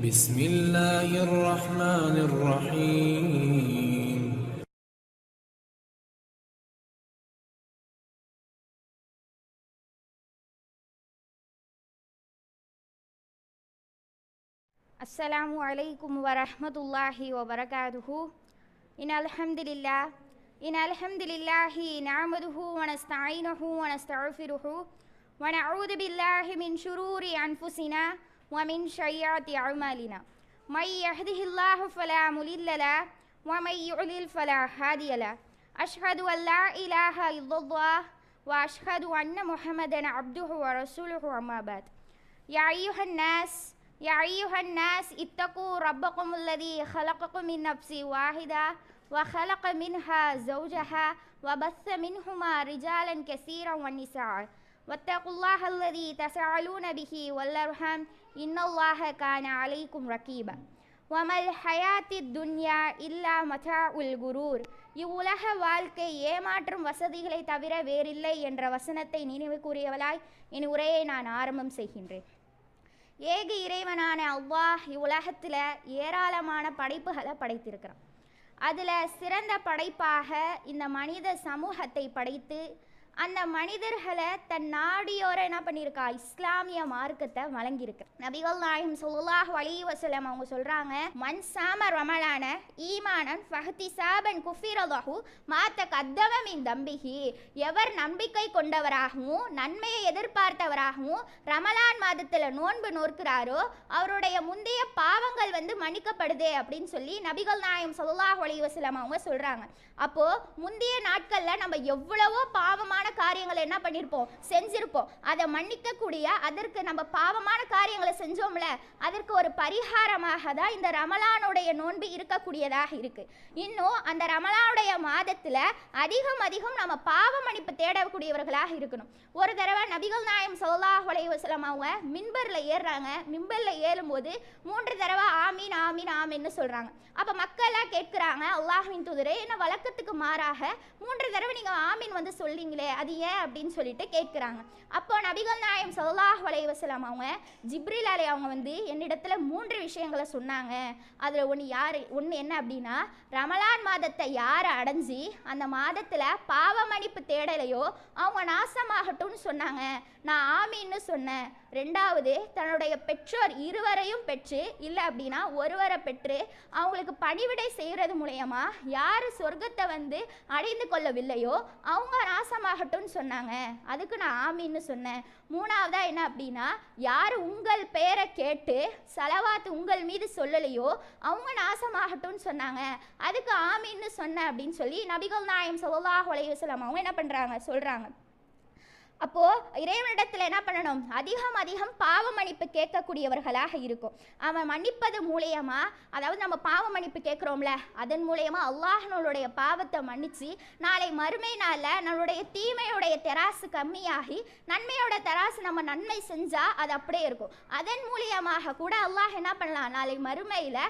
بسم الله الرحمن الرحيم. السلام عليكم ورحمة الله وبركاته. إن الحمد لله نعمده ونستعينه ونستغفره ونعوذ بالله من شرور أنفسنا ومن سيئات أعمالنا. من يهده الله فلا مضل له ومن يضلل فلا هادي له. أشهد أن لا إله إلا الله وأشهد أن محمدا عبده ورسوله. أما بعد. يا أيها الناس اتقوا ربكم الذي خلقكم من نفس واحدة وخلق منها زوجها وبث منهما رجالا كثيرا ونساء واتقوا الله الذي تساءلون به والأرحام إن الله كان عليكم رقيبا. وما الحياة الدنيا إلا متاع الغرور. இவ்வுலக வாழ்க்கை ஏமாற்றும் வசதிகளை தவிர வேறில்லை என்ற வசனத்தை நினைவு கூறியவளாய் என் உரையை நான் ஆரம்பம் செய்கின்றேன். ஏக இறைவனான அல்லாஹ் இவ்வுலகத்தில் ஏராளமான படைப்புகளை படைத்திருக்கிறான். அதில் சிறந்த படைப்பாக இந்த மனித சமூகத்தை படைத்து அந்த மனிதர்களை தன் நாடியோர என்ன பண்ணியிருக்கா, இஸ்லாமிய மார்க்கத்தை வழங்கியிருக்க. நபிகள் நாயகம் ஸல்லல்லாஹு அலைஹி வஸல்லம் அவங்க சொல்றாங்க, மன் சாம ரமலான ஈமானன் ஃபஹ்திசாபன் குஃபிரலஹு மா தகத்தம மின் தம்பிஹி. எவர் நம்பிக்கை கொண்டவராகவும் நன்மையை எதிர்பார்த்தவராகவும் ரமலான் மாதத்தில் நோன்பு நோக்கிறாரோ அவருடைய முந்தைய பாவங்கள் மன்னிக்கப்படுது அப்படின்னு சொல்லி நபிகள் நாயகம் ஸல்லல்லாஹு அலைஹி வஸல்லம் அவங்க சொல்றாங்க. அப்போ முந்தைய நாட்களில் நம்ம எவ்வளவோ பாவமான காரியங்களை என்ன பண்ணியிருப்போம், செஞ்சிருப்போம். அதை மன்னிக்கக்கூடிய, அதற்கு நம்ம பாவமான காரியங்களை செஞ்சோம்ல, அதற்கு ஒரு பரிகாரமாக தான் இந்த ரமலானுடைய நோன்பு இருக்கக்கூடியதாக இருக்கு. இன்னும் அந்த ரமலானுடைய மாதத்தில் அதிகம் நம்ம பாவ மன்னிப்பு தேடக்கூடியவர்களாக இருக்கணும். ஒரு தடவை நபிகள் நாயகம் ஸல்லல்லாஹு அலைஹி வஸல்லம் அவங்க மிம்பரில் ஏறுறாங்க. மிம்பரில் ஏறும்போது 3 தடவை ஆமீன் ஆமீன் ஆமீன்னு சொல்றாங்க. அப்போ மக்கள்லாம் கேட்குறாங்க, அல்லாஹ்வின் தூதரே, என்ன வழக்கத்துக்கு மாறாக 3 தடவை நீங்கள் ஆமீன் சொல்லிங்களே, அது ஏன் அப்படின்னு சொல்லிட்டு கேட்குறாங்க. அப்போ நபிகள் நாயகம் ஸல்லல்லாஹு அலைஹி வஸல்லம் அவங்க ஜிப்ரீல் அலை அவங்க என்னிடத்துல 3 விஷயங்களை சொன்னாங்க. அதில் ஒன்று என்ன அப்படின்னா, ரமலான் மாதத்தை யார் அடைஞ்சி அந்த மாதத்தில் பாவ மன்னிப்பு தேடலையோ அவங்க நாசமாகட்டும்னு சொன்னாங்க. நான் ஆமீன்னு சொன்னேன். 2வது, தன்னுடைய பெற்றோர் இருவரையும் பெற்று, இல்லை அப்படின்னா ஒருவரை பெற்று அவங்களுக்கு பணிவிடை செய்கிறது மூலயமா யார் சொர்க்கத்தை அடைந்து கொள்ளவில்லையோ அவங்க நாசமாகட்டும்னு சொன்னாங்க. அதுக்கு நான் ஆமீன்னு சொன்னேன். 3வதா என்ன அப்படின்னா, யார் உங்கள் பெயரை கேட்டு சலவாத்து உங்கள் மீது சொல்லலையோ அவங்க நாசமாகட்டும்னு சொன்னாங்க. அதுக்கு ஆமீன்னு சொன்னேன் அப்படின்னு சொல்லி நபிகள் நாயகம் ஸல்லல்லாஹு அலைஹி வஸல்லம் அவங்க என்ன பண்ணுறாங்க, சொல்கிறாங்க. அப்போது இறைவனிடத்தில் என்ன பண்ணணும், அதிகம் பாவ மன்னிப்பு கேட்கக்கூடியவர்களாக இருக்கும். அவன் மன்னிப்பது மூலயமா, அதாவது நம்ம பாவ மன்னிப்பு கேட்குறோம்ல, அதன் மூலயமா அல்லாஹ் நம்மளுடைய பாவத்தை மன்னித்து நாளை மறுமை நாளில் நம்மளுடைய தீமையுடைய தெராசு கம்மியாகி நன்மையோட தெராசு நம்ம நன்மை செஞ்சால் அது அப்படியே இருக்கும். அதன் மூலியமாக கூட அல்லாஹ் என்ன பண்ணலாம், நாளை மறுமையில்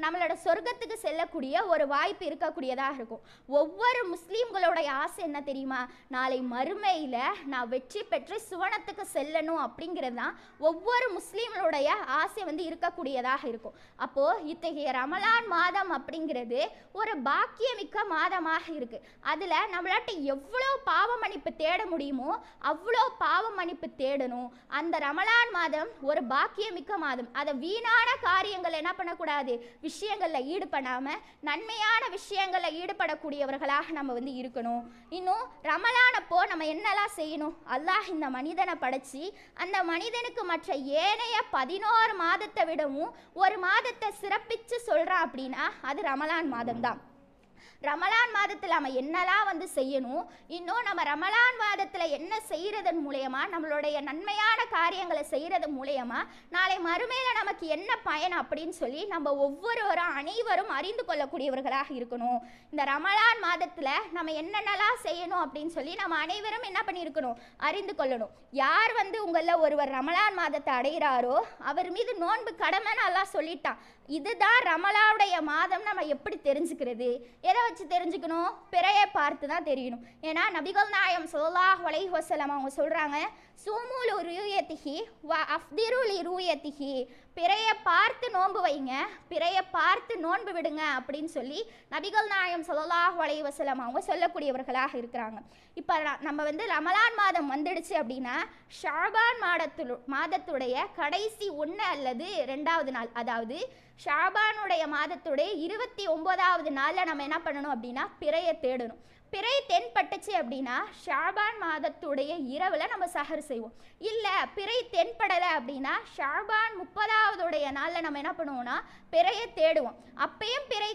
நம்மளோட சொர்க்கத்துக்கு செல்லக்கூடிய ஒரு வாய்ப்பு இருக்கக்கூடியதாக இருக்கும். ஒவ்வொரு முஸ்லீம்களுடைய ஆசை என்ன தெரியுமா, நாளை மறுமையில் நான் வெற்றி பெற்று சுவனத்துக்கு செல்லணும் அப்படிங்கிறது தான் ஒவ்வொரு முஸ்லீம்களுடைய ஆசை இருக்கக்கூடியதாக இருக்கும். அப்போ இத்தகைய ரமலான் மாதம் அப்படிங்கிறது ஒரு பாக்கியமிக்க மாதமாக இருக்கு. அதுல நம்மளாட்ட எவ்வளோ பாவ மன்னிப்பு தேட முடியுமோ அவ்வளோ பாவ மன்னிப்பு தேடணும். அந்த ரமலான் மாதம் ஒரு பாக்கியமிக்க மாதம். அதை வீணான காரியங்கள் என்ன பண்ணக்கூடாது, விஷயங்கள்ல ஈடுபடாம நன்மையான விஷயங்கள்ல ஈடுபடக்கூடியவர்களாக நம்ம இருக்கணும். இன்னும் ரமலானப்போ நம்ம என்னெல்லாம் செய்யணும், அல்லாஹ் இந்த மனிதனை படைச்சி அந்த மனிதனுக்கு மற்ற ஏனைய 11 மாதத்தை விடவும் ஒரு மாதத்தை சிறப்பிச்சு சொல்றான் அப்படின்னா அது ரமலான் மாதம்தான். ரமலான் மாதத்தில் நம்ம என்னெல்லாம் செய்யணும், இன்னும் நம்ம ரமலான் மாதத்தில் என்ன செய்கிறதன் மூலயமா, நம்மளுடைய நன்மையான காரியங்களை செய்கிறது மூலயமா நாளை மறுமையில் நமக்கு என்ன பயன் அப்படின்னு சொல்லி நம்ம ஒவ்வொருவரும் அனைவரும் அறிந்து கொள்ளக்கூடியவர்களாக இருக்கணும். இந்த ரமலான் மாதத்தில் நம்ம என்னென்னலாம் செய்யணும் அப்படின்னு சொல்லி நம்ம அனைவரும் என்ன பண்ணியிருக்கணும், அறிந்து கொள்ளணும். யார் உங்களில் ஒருவர் ரமலான் மாதத்தை அடைகிறாரோ அவர் மீது நோன்பு கடமைன்னு அல்லாஹ் சொல்லிட்டான். இதுதான் ரமலானுடைய மாதம். நம்ம எப்படி தெரிஞ்சுக்கிறது, எதை வச்சு தெரிஞ்சுக்கணும், பிறையை பார்த்து தான் தெரியணும். ஏன்னா நபிகள் நாயகம் ஸல்லல்லாஹு அலைஹி வஸல்லம் அவங்க சொல்கிறாங்க, சூமுலு ரூயத்திஹி வ அஃப்திருலி ரூயத்திஹி, பிறையை பார்த்து நோன்பு வைங்க, பிறையை பார்த்து நோன்பு விடுங்க அப்படின்னு சொல்லி நபிகள் நாயகம் ஸல்லல்லாஹு அலைஹி வஸல்லம் அவங்க சொல்லக்கூடியவர்களாக இருக்கிறாங்க. இப்போ நம்ம வந்து ரமலான் மாதம் வந்துடுச்சு அப்படின்னா ஷாபான் மாதத்துடைய கடைசி 1 அல்லது 2வது நாள், அதாவது ஷாபானுடைய மாதத்துடைய 29வது நாளில் நம்ம என்ன பண்ணணும் அப்படின்னா பிறையை தேடணும். பிறை தென்பட்டுச்சு அப்படின்னா ஷாபான் மாதத்துடைய இரவில் நம்ம சஹர் செய்வோம். இல்லை பிறை தென்படலை அப்படின்னா ஷாபான் 30வது நாளில் நம்ம என்ன பண்ணுவோம்னா பிறையை தேடுவோம். அப்பயும் பிறை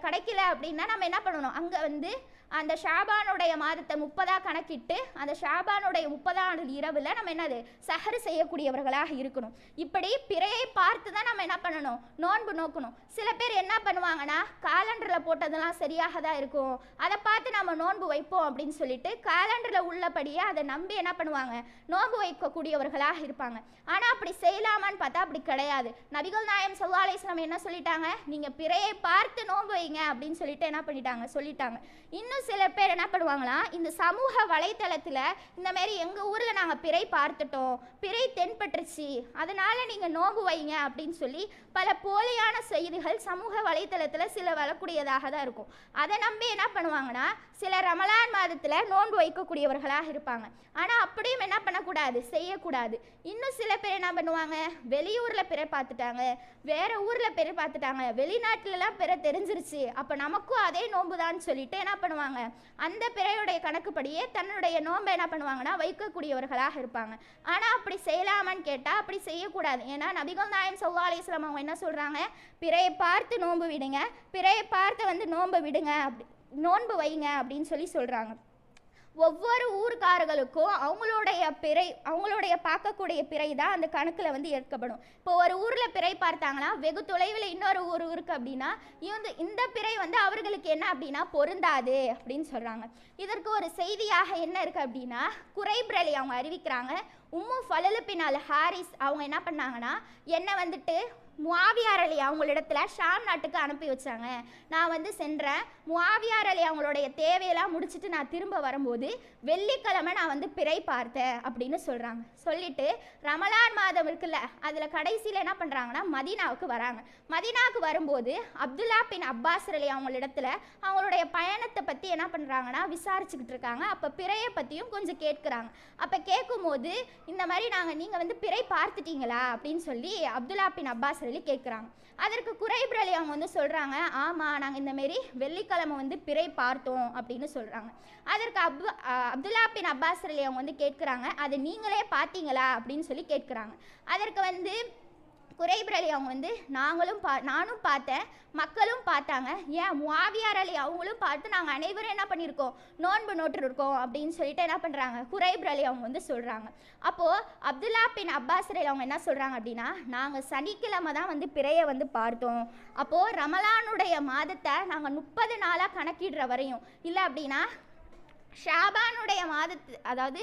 கிடைக்கல அப்படின்னா நம்ம என்ன பண்ணணும், அங்கே வந்து அந்த ஷாபானுடைய மாதத்தை 30 கணக்கிட்டு அந்த ஷாபானுடைய 30வது இரவில் நம்ம என்னது சஹர் செய்யக்கூடியவர்களாக இருக்கணும். இப்படி பிறையை பார்த்து தான் நம்ம என்ன பண்ணணும், நோன்பு நோக்கணும். சில பேர் என்ன பண்ணுவாங்கன்னா காலண்டரில் போட்டதெல்லாம் சரியாக தான் இருக்கும், அதை பார்த்து நம்ம நோன்பு வைப்போம் அப்படின்னு சொல்லிட்டு காலண்டரில் உள்ளபடியே அதை நம்பி என்ன பண்ணுவாங்க, நோன்பு வைக்கக்கூடியவர்களாக இருப்பாங்க. ஆனால் அப்படி செய்யலாமான்னு பார்த்தா அப்படி கிடையாது. நபிகள் நாயகம் ஸல்லல்லாஹு அலைஹி வஸல்லம் என்ன சொல்லிட்டாங்க, நீங்கள் பிறையை பார்த்து நோன்பு வைங்க அப்படின்னு சொல்லிட்டு என்ன பண்ணிட்டாங்க சொல்லிட்டாங்க. இன்னும் சில பேர் என்ன பண்ணுவாங்களாம், இந்த சமூக வலைத்தளத்தில் இந்த மாதிரி எங்கள் ஊரில் நாங்கள் பிறை பார்த்துட்டோம், பிறை தென்பட்டுருச்சு, அதனால் நீங்கள் நோன்பு வைங்க அப்படின்னு சொல்லி பல போலியான செய்திகள் சமூக வலைத்தளத்தில் சில வரக்கூடியதாக தான் இருக்கும். அதை நம்பி என்ன பண்ணுவாங்கன்னா சில ரமலான் மாதத்தில் நோன்பு வைக்கக்கூடியவர்களாக இருப்பாங்க. ஆனால் அப்படியும் என்ன பண்ணக்கூடாது, செய்யக்கூடாது. இன்னும் சில பேர் என்ன பண்ணுவாங்க, வெளியூரில் பிறை பார்த்துட்டாங்க, வேறு ஊரில் பிறை பார்த்துட்டாங்க, வெளிநாட்டிலலாம் பிறை தெரிஞ்சிருச்சு, அப்போ நமக்கும் அதே நோன்பு தான் சொல்லிட்டு என்ன பண்ணுவாங்க, அந்த பிறையுடைய கணக்குப்படியே தன்னுடைய நோன்பை என்ன பண்ணுவாங்கன்னா வைக்கக்கூடியவர்களாக இருப்பாங்க. ஆனால் அப்படி செய்யலாமான்னு கேட்டால் அப்படி செய்யக்கூடாது. ஏன்னா நபிகள் நாயகம் ஸல்லல்லாஹு அலைஹி வஸல்லம் அவங்க என்ன சொல்கிறாங்க, பிறையை பார்த்து நோன்பு விடுங்க, பிறையை பார்த்து வந்து நோன்பு விடுங்க, அப்படி நோன்பு வைங்க அப்படின்னு சொல்லி சொல்கிறாங்க. ஒவ்வொரு ஊர்க்காரர்களுக்கும் அவங்களுடைய பார்க்கக்கூடிய பிறை தான் அந்த கணக்கில் வந்து ஏற்கப்படும். இப்போ ஒரு ஊரில் பிறை பார்த்தாங்கன்னா வெகு தொலைவில் இன்னொரு ஊர் இருக்குது அப்படின்னா இந்த பிறை வந்து அவர்களுக்கு என்ன அப்படின்னா பொருந்தாது அப்படின்னு சொல்கிறாங்க. இதற்கு ஒரு செய்தியாக என்ன இருக்குது அப்படின்னா குரைப் ரலி அவங்க அறிவிக்கிறாங்க, உம்மு ஃபலல் பின் அல் ஹாரிஸ் அவங்க என்ன பண்ணாங்கன்னா என்னை வந்துட்டு முஆவியார் அலி அவங்களிடத்துல ஷாம் நாட்டுக்கு அனுப்பி வச்சாங்க. நான் வந்து சென்றேன், முஆவியார் அலி அவங்களுடைய தேவையெல்லாம் முடிச்சுட்டு நான் திரும்ப வரும்போது வெள்ளிக்கிழமை நான் வந்து பிறை பார்த்தேன் அப்படின்னு சொல்கிறாங்க. சொல்லிட்டு ரமலான் மாதம் இருக்குல்ல அதில் கடைசியில் என்ன பண்ணுறாங்கன்னா மதீனாவுக்கு வராங்க. மதீனாவுக்கு வரும்போது அப்துல்லா பின் அப்பாஸ் அலி அவங்களிடத்துல அவங்களுடைய பயணத்தை பற்றி என்ன பண்ணுறாங்கன்னா விசாரிச்சுக்கிட்டு இருக்காங்க. அப்போ பிறையை பற்றியும் கொஞ்சம் கேட்குறாங்க. அப்போ கேட்கும்போது இந்த மாதிரி நீங்கள் வந்து பிறை பார்த்துட்டீங்களா அப்படின்னு சொல்லி அப்துல்லா பின் அப்பாஸ் சொல்லி கேட்குறாங்க. அதற்கு குரைப் ரலி அவங்க வந்து சொல்கிறாங்க, ஆமாம் நாங்கள் இந்தமாரி வெள்ளிக்கிழமை வந்து பிறை பார்த்தோம் அப்படின்னு சொல்கிறாங்க. அதற்கு அப்துல்லா பின் அப்பாஸ் ரலி அவங்க வந்து கேட்குறாங்க, அது நீங்களே பார்த்தீங்களா அப்படின்னு சொல்லி கேட்குறாங்க. அதற்கு வந்து குரைப் ரலி அவங்க வந்து நானும் பார்த்தேன், மக்களும் பார்த்தாங்க, ஏன் முஆவியார் அலி அவங்களும் பார்த்து நாங்கள் அனைவரும் என்ன பண்ணியிருக்கோம் நோன்பு நோட்டிருக்கோம் அப்படின்னு சொல்லிட்டு என்ன பண்ணுறாங்க குரைப் ரலி அவங்க வந்து சொல்கிறாங்க. அப்போது அப்துல்லா பின் அப்பாஸ் ரலி அவங்க என்ன சொல்கிறாங்க அப்படின்னா நாங்கள் சனிக்கிழமை தான் வந்து பிறையை வந்து பார்த்தோம். அப்போது ரமலானுடைய மாதத்தை நாங்கள் 30 நாளாக கணக்கிடுற வரையும் இல்லை அப்படின்னா ஷாபானுடைய அதாவது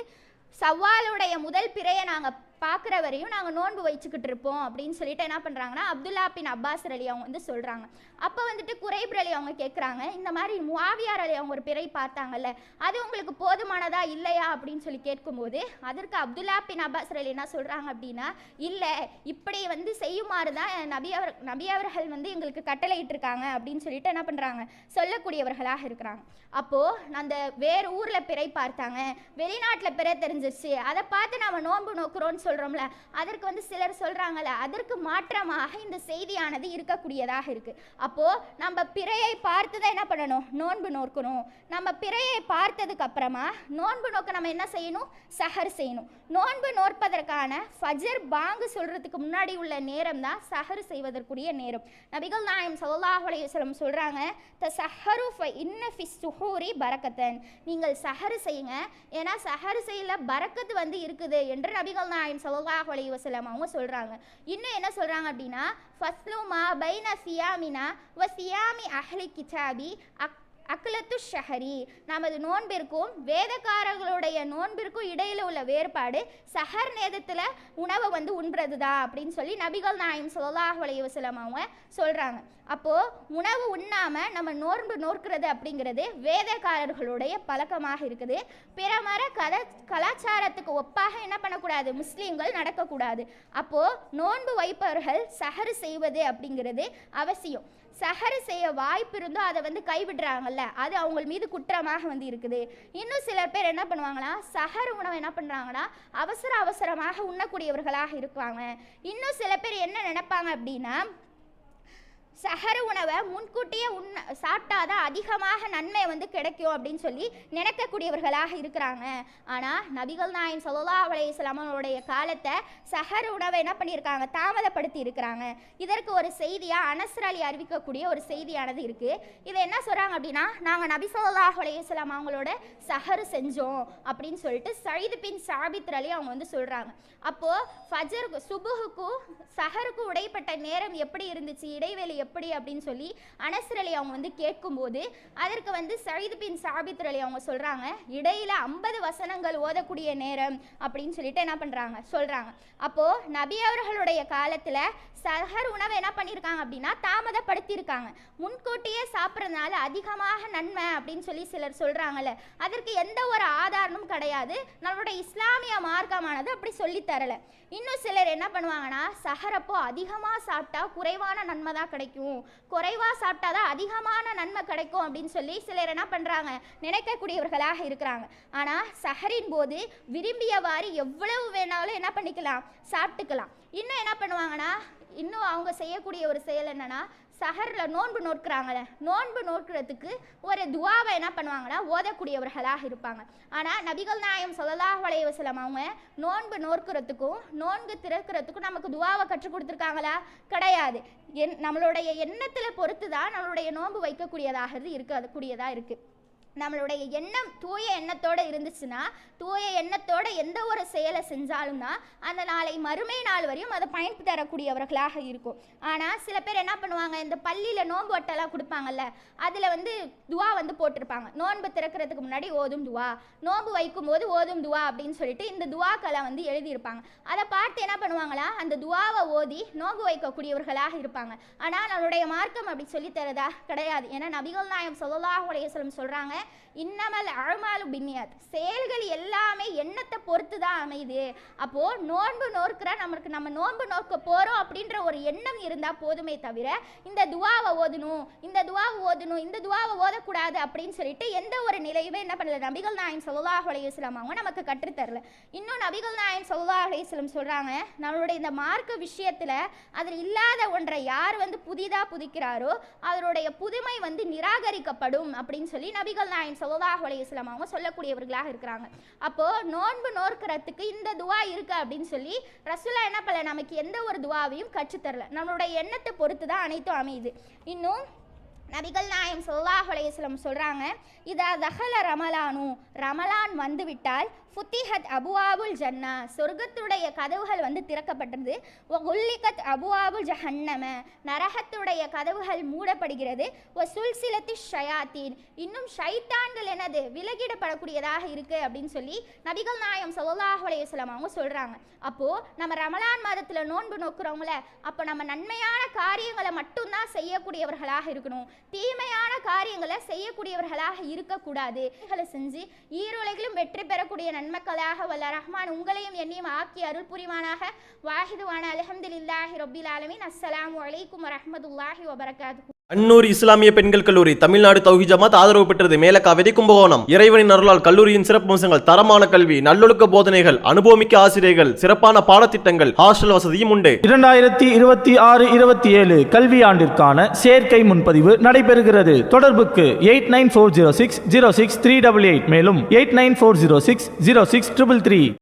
சவ்வாலுடைய முதல் பிறையை நாங்கள் பார்க்குற வரையும் நாங்கள் நோன்பு வச்சுக்கிட்டு இருப்போம் அப்படின்னு சொல்லிட்டு என்ன பண்ணுறாங்கன்னா அப்துல்லா பின் அப்பாஸ் ரலி அவங்க வந்து சொல்கிறாங்க. அப்போ வந்துட்டு குரைப் ரலி அவங்க கேட்குறாங்க, இந்த மாதிரி முஆவியார் அலி அவங்க ஒரு பிறை பார்த்தாங்கல்ல அது உங்களுக்கு போதுமானதா இல்லையா அப்படின்னு சொல்லி கேட்கும்போது அதற்கு அப்துல்லா பின் அப்பாஸ் ரலி என்ன சொல்கிறாங்க அப்படின்னா இல்லை, இப்படி வந்து செய்யுமாறு தான் நபி அவர்கள் வந்து எங்களுக்கு கட்டளையிட்டிருக்காங்க அப்படின்னு சொல்லிட்டு என்ன பண்ணுறாங்க சொல்லக்கூடியவர்களாக இருக்கிறாங்க. அப்போது அந்த வேறு ஊரில் பிறை பார்த்தாங்க, வெளிநாட்டில் பிறை தெரிஞ்சிருச்சு, அதை பார்த்து நம்ம நோன்பு நோக்குறோன்னு சொல்கிறோம்ல, அதற்கு வந்து சிலர் சொல்கிறாங்கல்ல அதற்கு மாற்றமாக இந்த செய்தியானது இருக்கக்கூடியதாக இருக்குது. அப்போது நம்ம பிறையை பார்த்து தான் என்ன பண்ணணும் நோன்பு நோக்கணும். நம்ம பிறையை பார்த்ததுக்கு அப்புறமா நோன்பு நோக்க நம்ம என்ன செய்யணும் சஹர் செய்யணும். நோன்பு நோற்பதற்கான ஃபஜர் பாங்கு சொல்கிறதுக்கு முன்னாடி உள்ள நேரம் தான் சஹர் செய்வதற்குரிய நேரம். நபிகள் நாயகம் ஸல்லல்லாஹு அலைஹி வஸல்லம் சொல்கிறாங்க, தஸஹரு ஃப இன்ன ஃபிஸ் சுஹூரி பரக்கத்தன், நீங்கள் சஹர் செய்யுங்க, ஏன்னா சஹர் செய்யல பரக்கத்து வந்து இருக்குது என்று நபிகள் நாயகம் ஸல்லல்லாஹு அலைஹி வஸல்லம் அவங்க சொல்கிறாங்க. இன்னும் என்ன சொல்கிறாங்க அப்படின்னா ஃபஸ்லு மா பைன சியாமினா வ சியாமி அஹ்லி கிதாபி அக்லத்து ஷஹரி, நமது நோன்பிற்கும் வேதக்காரர்களுடைய நோன்பிற்கும் இடையில உள்ள வேறுபாடு சஹர் நேரத்தில் உணவை வந்து உண்றது தான் அப்படின்னு சொல்லி நபிகள் நாயகம் ஸல்லல்லாஹு அலைஹி வஸல்லம் அவங்க சொல்கிறாங்க. அப்போது உணவு உண்ணாமல் நம்ம நோன்பு நோக்கிறது அப்படிங்கிறது வேதக்காரர்களுடைய பழக்கமாக இருக்குது. பிற மர கலாச்சாரத்துக்கு ஒப்பாக என்ன பண்ணக்கூடாது, முஸ்லீம்கள் நடக்கக்கூடாது. அப்போது நோன்பு வைப்பவர்கள் சஹர் செய்வது அப்படிங்கிறது அவசியம். சஹர் செய்ய வாய்ப்பு இருந்தோ அதை வந்து கைவிடுறாங்கல்ல, அது அவங்க மீது குற்றமாக வந்து இருக்குது. இன்னும் சில பேர் என்ன பண்ணுவாங்கன்னா சஹர் உணவை என்ன பண்ணுறாங்கன்னா அவசரமாக உண்ணக்கூடியவர்களாக இருப்பாங்க. இன்னும் சில பேர் என்ன நினைப்பாங்க அப்படின்னா சஹர் உணவை முன்கூட்டியே சாப்பிட்டாதான் அதிகமாக நன்மை வந்து கிடைக்கும் அப்படின்னு சொல்லி நினைக்கக்கூடியவர்களாக இருக்கிறாங்க. ஆனால் நபிகள் நாயகம் ஸல்லல்லாஹு அலைஹி வஸல்லம் அவருடைய காலத்தை சஹர் உணவை என்ன பண்ணியிருக்காங்க, தாமதப்படுத்தி இருக்கிறாங்க. இதற்கு ஒரு செய்தியாக அனஸ் அலி அறிவிக்கக்கூடிய ஒரு செய்தியானது இருக்குது. இதை என்ன சொல்கிறாங்க அப்படின்னா, நாங்கள் நபி ஸல்லல்லாஹு அலைஹி வஸல்லம் அவங்களோட சஹர் செஞ்சோம் அப்படின்னு சொல்லிட்டு சயீத் பின் சாபித் அலி அவங்க வந்து சொல்கிறாங்க. அப்போது ஃபஜருக்கு சுபுஹுக்கும் சஹருக்கும் இடைப்பட்ட நேரம் எப்படி இருந்துச்சு, இடைவெளி எப்படி அப்படின்னு சொல்லி அனஸ் அலி அவங்க வந்து கேட்கும்போது அதற்கு வந்து சயீத் பின் சாபித் அலி அவங்க சொல்கிறாங்க, இடையில 50 வசனங்கள் ஓதக்கூடிய நேரம் அப்படின்னு சொல்லிட்டு என்ன பண்ணுறாங்க சொல்கிறாங்க. அப்போது நபி அவர்களுடைய காலத்தில் சஹர் உணவை என்ன பண்ணியிருக்காங்க அப்படின்னா தாமதப்படுத்தியிருக்காங்க. முன்கூட்டியே சாப்பிட்றதுனால அதிகமாக நன்மை அப்படின்னு சொல்லி சிலர் சொல்கிறாங்கல்ல, அதற்கு எந்த ஒரு ஆதாரமும் கிடையாது. நம்மளுடைய இஸ்லாமிய மார்க்கமானது அப்படி சொல்லித்தரலை. இன்னும் சிலர் என்ன பண்ணுவாங்கன்னா சஹரப்போ அதிகமாக சாப்பிட்டா குறைவான நன்மை தான் கிடைக்கும், குறைவாக சாப்பிட்டா தான் அதிகமான நன்மை கிடைக்கும் அப்படின்னு சொல்லி சிலர் என்ன பண்ணுறாங்க நினைக்கக்கூடியவர்களாக இருக்கிறாங்க. ஆனால் சஹரின் போது விரும்பியவாறு எவ்வளவு வேணாலும் என்ன பண்ணிக்கலாம், சாப்பிட்டுக்கலாம். இன்னும் என்ன பண்ணுவாங்கன்னா இன்னும் அவங்க செய்யக்கூடிய ஒரு செயல் என்னன்னா சஹரில் நோன்பு நோட்கிறாங்களே, நோன்பு நோக்கிறதுக்கு ஒரு துவாவை என்ன பண்ணுவாங்கன்னா ஓதக்கூடியவர்களாக இருப்பாங்க. ஆனால் நபிகள் நாயகம் ஸல்லல்லாஹு அலைஹி வஸல்லம் அவங்க நோன்பு நோக்கிறதுக்கும் நோன்பு திறக்கிறதுக்கும் நமக்கு துவாவை கற்றுக் கொடுத்துருக்காங்களா? கிடையாது. நம்மளுடைய எண்ணத்தில் பொறுத்து தான் நம்மளுடைய நோன்பு வைக்கக்கூடியதாக இருக்குது. நம்மளுடைய எண்ணம் தூய எண்ணத்தோடு இருந்துச்சுன்னா, தூய எண்ணத்தோட எந்த ஒரு செயலை செஞ்சாலும் தான் அந்த நாளை மறுமை நாள் வரையும் அதை பயன்பு தரக்கூடியவர்களாக இருக்கும். ஆனால் சில பேர் என்ன பண்ணுவாங்க, இந்த பள்ளியில் நோன்பு ஒட்டெல்லாம் கொடுப்பாங்கல்ல, அதில் வந்து துவா வந்து போட்டிருப்பாங்க, நோன்பு திறக்கிறதுக்கு முன்னாடி ஓதும் துவா, நோன்பு வைக்கும் போது ஓதும் துவா அப்படின்னு சொல்லிட்டு இந்த துவாக்களை வந்து எழுதியிருப்பாங்க. அதை பார்த்து என்ன பண்ணுவாங்களா, அந்த துவாவை ஓதி நோன்பு வைக்கக்கூடியவர்களாக இருப்பாங்க. ஆனால் நம்மளுடைய மார்க்கம் அப்படி சொல்லித்தரதா? கிடையாது. ஏன்னா நபிகள் நாயகம் ஸல்லல்லாஹு அலைஹி வஸல்லம் சொல்கிறாங்க, இன்னமல் அஅமாலு பின்னியாத், செயல்கள் எல்லாமே எண்ணத்தை பொறுத்து தான் அமையுது. அப்போது நோன்பு நோக்கிற நம்ம நோன்பு நோக்க போகிறோம் அப்படின்ற ஒரு எண்ணம் இருந்தால் போதுமே தவிர இந்த துவாவை ஓதணும் இந்த துவாவை ஓதக்கூடாது அப்படின்னு சொல்லிட்டு எந்த ஒரு நிலையுமே என்ன பண்ணல நபிகள் நாயகம் ஸல்லல்லாஹு அலைஹி வஸல்லம் அவங்க நமக்கு கற்றுத்தரல. இன்னும் நபிகள் நாயகம் ஸல்லல்லாஹு அலைஹி வஸல்லம் சொல்கிறாங்க, நம்மளுடைய இந்த மார்க்க விஷயத்தில் அதில் இல்லாத ஒன்றை யார் வந்து புதிதாக புதிக்கிறாரோ அதனுடைய புதுமை வந்து நிராகரிக்கப்படும் அப்படின்னு சொல்லி நபிகள் நாயகம் ஸல்லல்லாஹு அலைஹி வஸல்லம் அவங்க சொல்லக்கூடியவர்களாக இருக்கிறாங்க. அப்போ நோன்பு நோக்கிறதுக்கு இந்த துவா இருக்கு அப்படின்னு சொல்லி ரசூலுல்லாஹ் என்ன பண்ணல, நமக்கு எந்த ஒரு துவாவையும் கற்றுத்தரல. நம்மளுடைய எண்ணத்தை பொறுத்து தான் அனைத்தும் அமையுது. இன்னும் நபிகள் நாயகம் ஸல்லல்லாஹு அலைஹி வஸல்லம் சொல்கிறாங்க, இதா தஹல ரமலானு, ரமலான் வந்துவிட்டால் ஃபுத்திஹத் அபுவாபுல் ஜன்னா, சொர்க்கத்துடைய கதவுகள் வந்து திறக்கப்பட்டது. ஒல்லிகத் அபுவாபுல் ஜஹன்னம, நரகத்துடைய கதவுகள் மூடப்படுகிறது. சுல்சிலத்தி ஷயாத்தீன், இன்னும் ஷைத்தான்கள் என்னது விலகிடப்படக்கூடியதாக இருக்குது அப்படின்னு சொல்லி நபிகள் நாயகம் ஸல்லல்லாஹு அலைஹி வஸல்லம் அவங்க சொல்கிறாங்க. அப்போது நம்ம ரமலான் மாதத்தில் நோன்பு நோக்கிறவங்கள, அப்போ நம்ம நன்மையான காரியங்களை மட்டும்தான் செய்யக்கூடியவர்களாக இருக்கணும், தீமையான காரியங்களை செய்யக்கூடியவர்களாக இருக்கக்கூடாது. செஞ்சு ஈருலகிலும் வெற்றி பெறக்கூடிய நன்மக்களாக வல்ல ரஹ்மான் உங்களையும் என்னையும் ஆக்கி அருள் புரிவானாக. வாஹிதுவான அல்ஹம்துலில்லாஹி ரப்பில் ஆலமீன். அஸ்ஸலாமு அலைக்கும் வரஹ்மத்துல்லாஹி வபரகாத்துஹு. அன்னூர் இஸ்லாமிய பெண்கள் கல்லூரி தமிழ்நாடு தௌஹீத் ஜமாத் ஆதரவு பெற்றது. மேலக்காவிரி கும்பகோணம். இறைவனின் அருளால் கல்லூரியின் சிறப்பு அம்சங்கள் தரமான கல்வி, நல்லொழுக்க போதனைகள், அனுபவமிக்க ஆசிரியர்கள், சிறப்பான பாடத்திட்டங்கள், ஹாஸ்டல் வசதியும் உண்டு. 2026-27 கல்வியாண்டிற்கான சேர்க்கை முன்பதிவு நடைபெறுகிறது. தொடர்புக்கு 8940606388 மேலும் 8940606333.